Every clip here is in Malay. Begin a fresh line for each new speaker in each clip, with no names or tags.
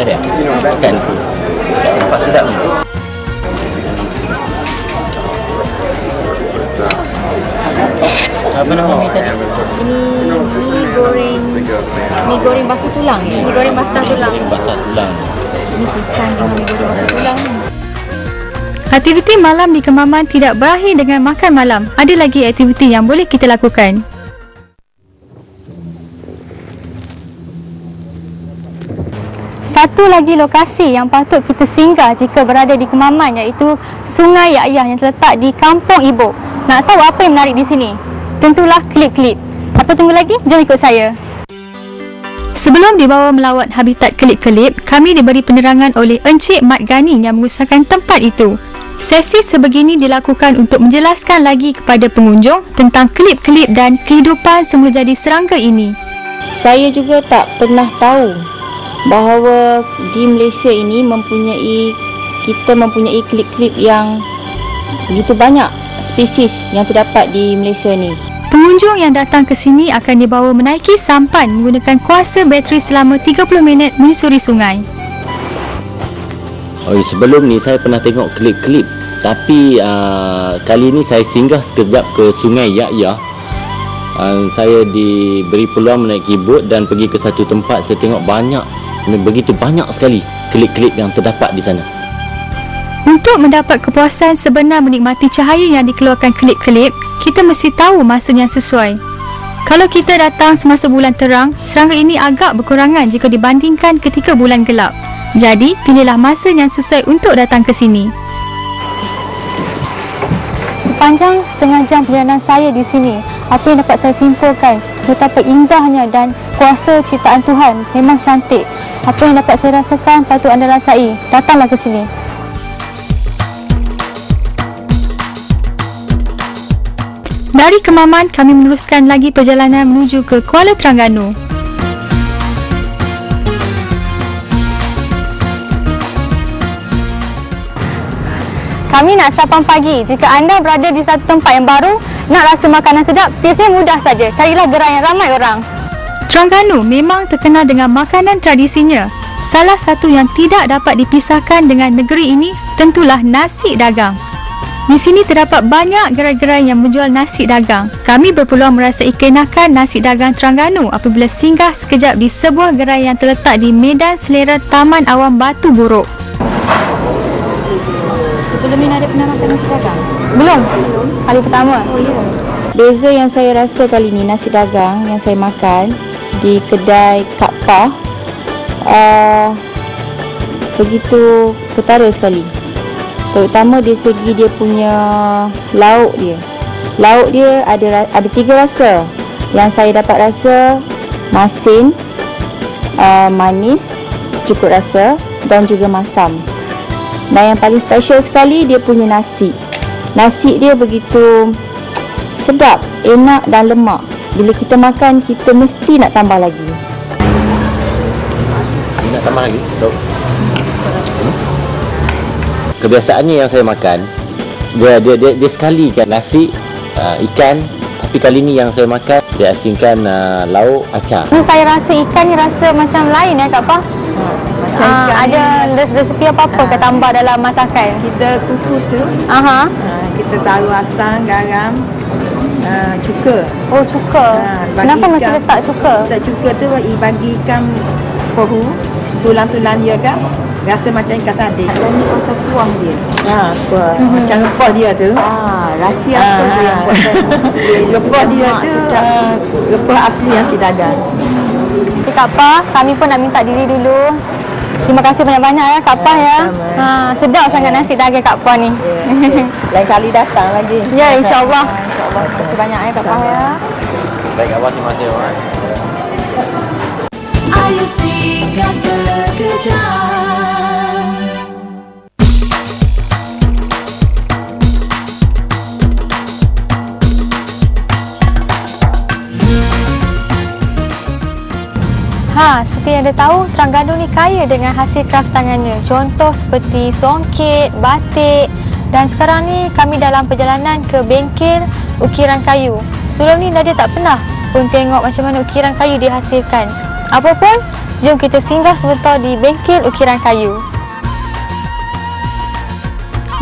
dia. Makan. Nampak sedap ni. Apa nama mi tadi?
Ini mi goreng basah tulang ya. Mi goreng basah tulang.
Basah tulang.
Ini first time dengan mi goreng basah tulang ni.
Aktiviti malam di Kemaman tidak berakhir dengan makan malam. Ada lagi aktiviti yang boleh kita lakukan. Satu lagi lokasi yang patut kita singgah jika berada di Kemaman iaitu Sungai Yayah yang terletak di Kampung Ibu. Nak tahu apa yang menarik di sini? Tentulah klip-klip. Apa tunggu lagi? Jom ikut saya. Sebelum dibawa melawat habitat kelip-kelip, kami diberi penerangan oleh Encik Mat Gani yang mengusahakan tempat itu. Sesi sebegini dilakukan untuk menjelaskan lagi kepada pengunjung tentang kelip-kelip dan kehidupan semula jadi serangga ini.
Saya juga tak pernah tahu bahawa di Malaysia ini kita mempunyai kelip-kelip yang begitu banyak spesies yang terdapat di Malaysia ni.
Pengunjung yang datang ke sini akan dibawa menaiki sampan menggunakan kuasa bateri selama 30 minit menyusuri sungai.
Oh, sebelum ni saya pernah tengok klip-klip, tapi kali ni saya singgah sekejap ke Sungai Yayah. Saya diberi peluang menaiki bot dan pergi ke satu tempat. Saya tengok begitu banyak sekali klip-klip yang terdapat di sana.
Untuk mendapat kepuasan sebenar menikmati cahaya yang dikeluarkan kelip-kelip, kita mesti tahu masa yang sesuai. Kalau kita datang semasa bulan terang, serangga ini agak berkurangan jika dibandingkan ketika bulan gelap. Jadi, pilihlah masa yang sesuai untuk datang ke sini. Sepanjang setengah jam perjalanan saya di sini, apa yang dapat saya simpulkan, betapa indahnya dan kuasa ciptaan Tuhan memang cantik. Apa yang dapat saya rasakan, patut anda rasai. Datanglah ke sini. Dari Kemaman, kami meneruskan lagi perjalanan menuju ke Kuala Terengganu. Kami nak sarapan pagi. Jika anda berada di satu tempat yang baru, nak rasa makanan sedap, biasanya mudah saja. Carilah gerai yang ramai orang. Terengganu memang terkenal dengan makanan tradisinya. Salah satu yang tidak dapat dipisahkan dengan negeri ini tentulah nasi dagang. Di sini terdapat banyak gerai-gerai yang menjual nasi dagang. Kami berpeluang merasai keenakan nasi dagang Terengganu apabila singgah sekejap di sebuah gerai yang terletak di Medan Selera Taman Awam Batu Buruk.
Sebelum ni ada pernah makan nasi dagang?
Belum. Kali pertama.
Oh ya. Beza yang saya rasa kali ni nasi dagang yang saya makan di kedai Kak Pah begitu ketara sekali. Terutama dari segi dia punya lauk dia. Lauk dia ada 3 rasa. Yang saya dapat rasa masin, manis, secukup rasa dan juga masam. Dan yang paling special sekali dia punya nasi. Nasi dia begitu sedap, enak dan lemak. Bila kita makan, kita mesti nak tambah lagi.
Nak tambah lagi? Kebiasaannya yang saya makan, dia sekali kan nasi, ikan. Tapi kali ni yang saya makan, dia asingkan lauk acar.
Saya rasa ikan ni rasa macam lain ya Kak Pah. Ada resepi apa-apa ke tambah dalam masakan?
Kita kukus tu. Kita taruh asam, garam, cuka.
Oh, cuka. Kenapa mesti letak cuka?
Letak cuka tu bagi ikan pohu, tulang-tulang dia kan rasa macam ikan sarden.
Dan ni pasal kuah dia.
Kuah. Macam rempah dia tu.
Rahsia apa tu yang buatkan
rempah dia tu rempah asli nasi dagang.
Kak Pah, kami pun nak minta diri dulu. Terima kasih banyak-banyak ya Kak Pah ya. Sedap sangat nasi dagang Kak Pah ni.
Lain kali datang lagi.
Ya, insya-Allah. Terima kasih banyak ya Kak Pah ya.
Baik, Kak Pah, terima kasih.
Ayo singgah sekejap.
Seperti yang anda tahu, Terengganu ni kaya dengan hasil kraft tangannya. Contoh seperti songket, batik dan sekarang ni kami dalam perjalanan ke bengkel ukiran kayu. Sebelum ni Nadia tak pernah pun tengok macam mana ukiran kayu dihasilkan. Apapun, Jom kita singgah sebentar di bengkel ukiran kayu.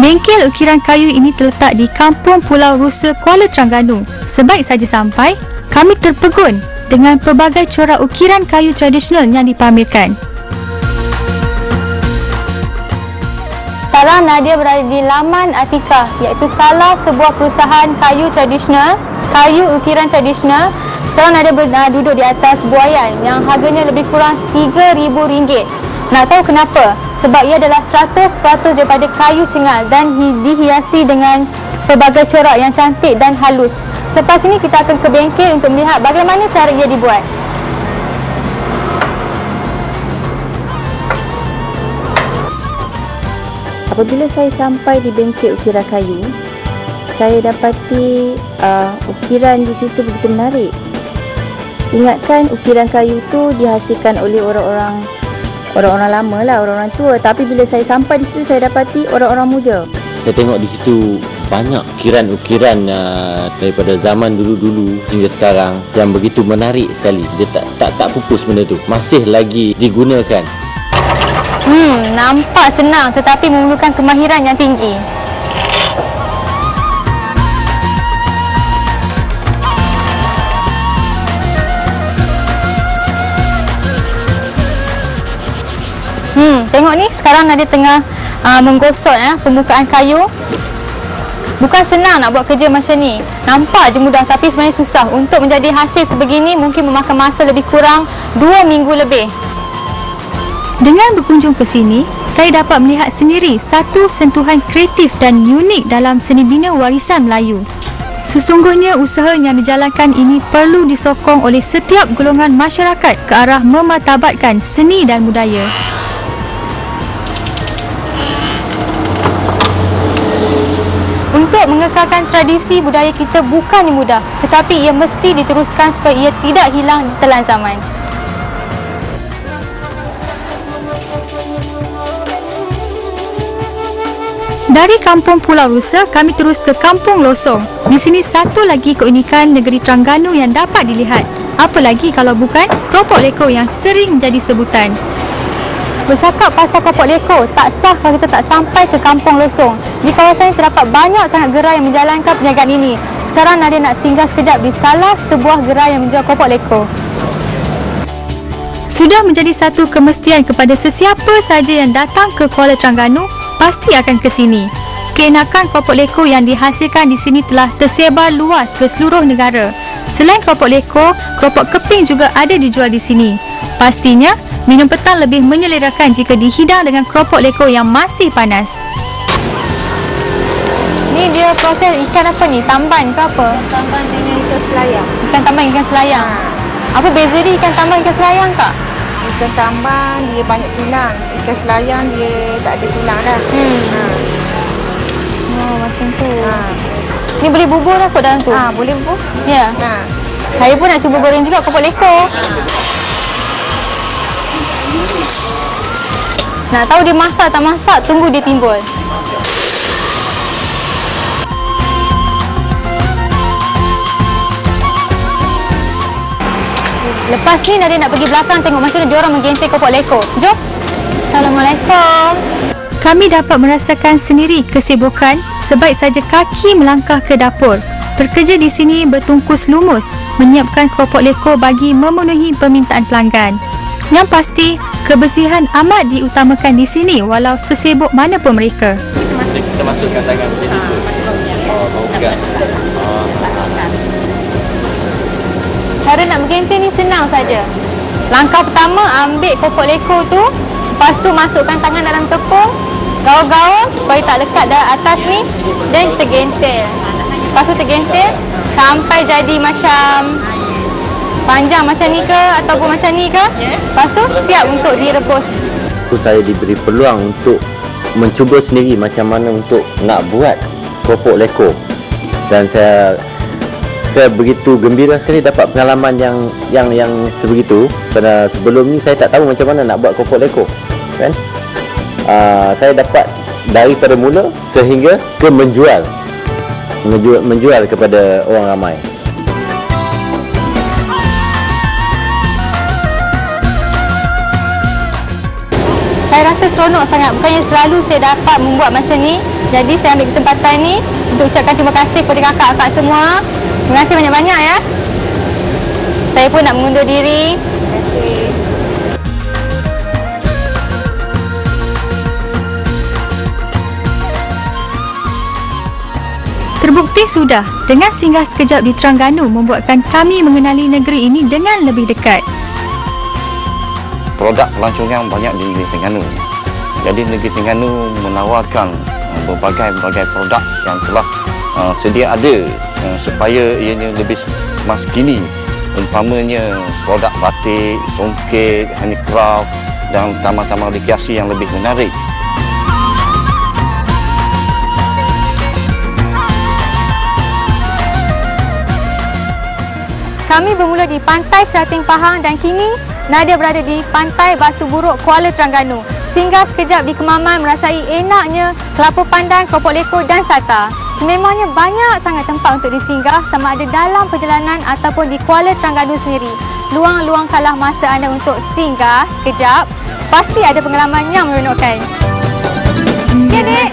Bengkel ukiran kayu ini terletak di Kampung Pulau Rusa, Kuala Terengganu. Sebaik saja sampai, kami terpegun dengan pelbagai corak ukiran kayu tradisional yang dipamerkan. Sekarang Nadia berada di Laman Atikah, iaitu salah sebuah perusahaan kayu tradisional, kayu ukiran tradisional. Sekarang Nadia duduk di atas buaian yang harganya lebih kurang RM3,000. Nak tahu kenapa? Sebab ia adalah 100% daripada kayu cengal dan dihiasi dengan pelbagai corak yang cantik dan halus. Selepas ini kita akan ke bengkel untuk melihat bagaimana cara ia dibuat.
Apabila saya sampai di bengkel ukiran kayu, saya dapati ukiran di situ begitu menarik. Ingatkan ukiran kayu tu dihasilkan oleh orang-orang lama lah, orang-orang tua. Tapi bila saya sampai di situ, saya dapati orang-orang muda.
Saya tengok di situ banyak ukiran-ukiran daripada zaman dulu-dulu hingga sekarang yang begitu menarik sekali. Dia tak pupus benda tu, masih lagi digunakan.
Nampak senang tetapi memerlukan kemahiran yang tinggi. Tengok ni, sekarang Nadia tengah menggosok pembukaan kayu. Bukan senang nak buat kerja macam ni. Nampak je mudah tapi sebenarnya susah. Untuk menjadi hasil sebegini mungkin memakan masa lebih kurang 2 minggu lebih. Dengan berkunjung ke sini, saya dapat melihat sendiri satu sentuhan kreatif dan unik dalam seni bina warisan Melayu. Sesungguhnya usaha yang dijalankan ini perlu disokong oleh setiap golongan masyarakat ke arah memartabatkan seni dan budaya. Untuk mengekalkan tradisi budaya kita bukannya mudah, tetapi ia mesti diteruskan supaya ia tidak hilang telan zaman. Dari Kampung Pulau Rusa, kami terus ke Kampung Losong. Di sini satu lagi keunikan negeri Terengganu yang dapat dilihat. Apa lagi kalau bukan keropok leko yang sering menjadi sebutan. Bercakap pasal keropok leko, tak sah kalau kita tak sampai ke Kampung Losong. Di kawasan ini terdapat banyak sangat gerai yang menjalankan perniagaan ini. Sekarang Nadia nak singgah sekejap di salah sebuah gerai yang menjual keropok leko. Sudah menjadi satu kemestian kepada sesiapa saja yang datang ke Kuala Terengganu, pasti akan ke sini. Keenakan keropok leko yang dihasilkan di sini telah tersebar luas ke seluruh negara. Selain keropok leko, keropok keping juga ada dijual di sini. Pastinya, minum petang lebih menyelerakan jika dihidang dengan keropok leko yang masih panas. Ni dia proses ikan apa ni? Tamban ke apa?
Tamban dengan ikan selayang.
Ikan tamban, ikan selayang. Apa beza dia ikan tamban, ikan selayang kak?
Ikan tamban dia banyak tulang. Ikan selayang dia tak ada tulang dah.
Oh, macam tu. Ni boleh bubur dah kot dalam tu?
Boleh bubur.
Ya. Saya pun nak cuba goreng juga keropok leko. Nak tahu dia masak tak masak, tunggu dia timbul. Lepas ni Nadia nak pergi belakang tengok macam mana diorang menggenting keropok leko. Jom. Assalamualaikum. Kami dapat merasakan sendiri kesibukan sebaik saja kaki melangkah ke dapur. Pekerja di sini bertungkus lumus menyiapkan keropok leko bagi memenuhi permintaan pelanggan. Yang pasti, kebersihan amat diutamakan di sini walau sesibuk mana pun mereka.
Kita masukkan tangan macam itu. Baukan.
Cara nak menggenting ni senang saja. Langkah pertama, ambil keropok leko tu, lepas tu masukkan tangan dalam tepung, gaul-gaul supaya tak lekat dah atas ni, dan kita gentil. Lepas tu tergentil sampai jadi macam panjang macam ni ke ataupun macam ni ke. Lepas tu siap untuk direbus.
Saya diberi peluang untuk mencuba sendiri macam mana untuk nak buat keropok leko. Dan saya begitu gembira sekali dapat pengalaman yang sebegitu. Pada sebelum ni saya tak tahu macam mana nak buat keropok leko, kan? Saya dapat daripada mula sehingga ke menjual kepada orang ramai.
Saya rasa seronok sangat. Bukannya selalu saya dapat membuat macam ni. Jadi saya ambil kesempatan ni untuk ucapkan terima kasih kepada kakak-kakak semua. Terima kasih banyak-banyak ya. Saya pun nak mengundur diri. Terima kasih. Terbukti sudah, dengan singgah sekejap di Terengganu membuatkan kami mengenali negeri ini dengan lebih dekat.
Produk pelancongan banyak di negeri Terengganu. Jadi negeri Terengganu menawarkan berbagai produk yang telah sedia ada supaya ianya lebih mas kini. Umpamanya produk batik, songket, handicraft dan taman-taman rekreasi yang lebih menarik.
Kami bermula di Pantai Serating Pahang dan kini Nadia berada di Pantai Batu Buruk, Kuala Terengganu. Singgah sekejap di Kemaman merasai enaknya kelapa pandan, keropok lekor dan sata. Sememangnya banyak sangat tempat untuk disinggah sama ada dalam perjalanan ataupun di Kuala Terengganu sendiri. Luang-luangkanlah masa anda untuk singgah sekejap. Pasti ada pengalaman yang meronokkan. Ya, Dek.